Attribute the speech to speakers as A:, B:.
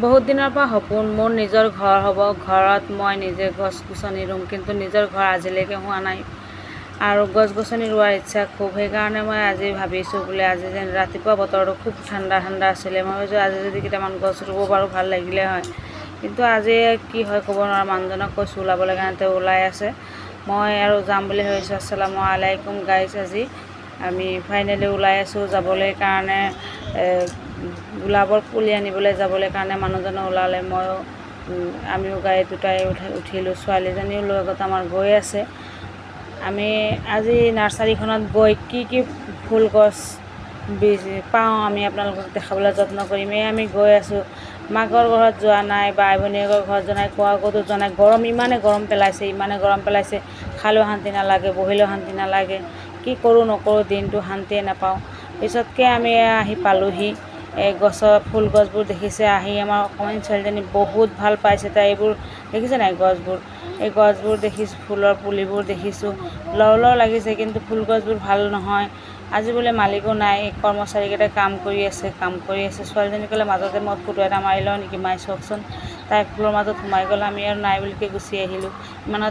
A: বহুত দিনৰ পৰা সপোন মোৰ নিজৰ ঘৰ হ'ব, ঘৰত মই নিজে গছ গছনি ৰুম, কিন্তু নিজৰ ঘৰ আজিলৈকে হোৱা নাই আৰু গছ গছনি ৰোৱাৰ ইচ্ছা খুব। সেইকাৰণে মই আজি ভাবিছোঁ বোলে আজি যেন ৰাতিপুৱা বতৰটো খুব ঠাণ্ডা ঠাণ্ডা আছিলে, মই ভাবিছোঁ আজি যদি কেইটামান গছ ৰুব পাৰোঁ ভাল লাগিলে হয়। কিন্তু আজি কি হয় ক'ব নোৱাৰোঁ, মানুহজনক কৈছোঁ ওলাবলৈ কাৰণে, তেওঁ ওলাই আছে। মই আৰু যাম বুলি ভাবিছোঁ। আসসালামু আলাইকুম গাইজ, আজি আমি ফাইনেলি ওলাই আছোঁ যাবলৈ কাৰণে, গোলাপৰ পুলি আনিবলৈ যাবলৈ কাৰণে মানুহজনে ওলালে, ময়ো আমিও গাড়ী দুটাই উঠিলোঁ, ছোৱালীজনীও লগত আমাৰ গৈ আছে। আমি আজি নাৰ্চাৰীখনত গৈ কি ফুল গছ পাওঁ আমি আপোনালোকক দেখাবলৈ যত্ন কৰিম। আমি গৈ আছোঁ, মাকৰ ঘৰত যোৱা নাই, বাই ভনীয়েকৰ ঘৰত যোৱা নাই, ক'তো যোৱা নাই। গৰম ইমানে গৰম পেলাইছে, খালেও শান্তি নালাগে, বহিলেও শান্তি নালাগে, কি কৰোঁ নকৰোঁ দিনটো শান্তিয়ে নাপাওঁ। পিছতকে আমি আহি পালোঁহি। এই ফুল গছবোৰ দেখিছে, আহি আমাৰ অকণমানি ছোৱালীজনী বহুত ভাল পাইছে। তাই এইবোৰ দেখিছে নাই গছবোৰ, এই গছবোৰ দেখিছোঁ, ফুলৰ পুলিবোৰ দেখিছোঁ, লও লাগিছে, কিন্তু ফুল গছবোৰ ভাল নহয়। আজি বোলে মালিকো নাই, কৰ্মচাৰীকেইটাই কাম কৰি আছে। ছোৱালীজনী ক'লে মাজতে মই ফটো এটা মাৰি লওঁ নেকি, মাৰি চাওকচোন। তাই ফুলৰ মাজত সোমাই গ'ল, আমি আৰু নাই বুলিকৈ গুচি আহিলোঁ। ইমানত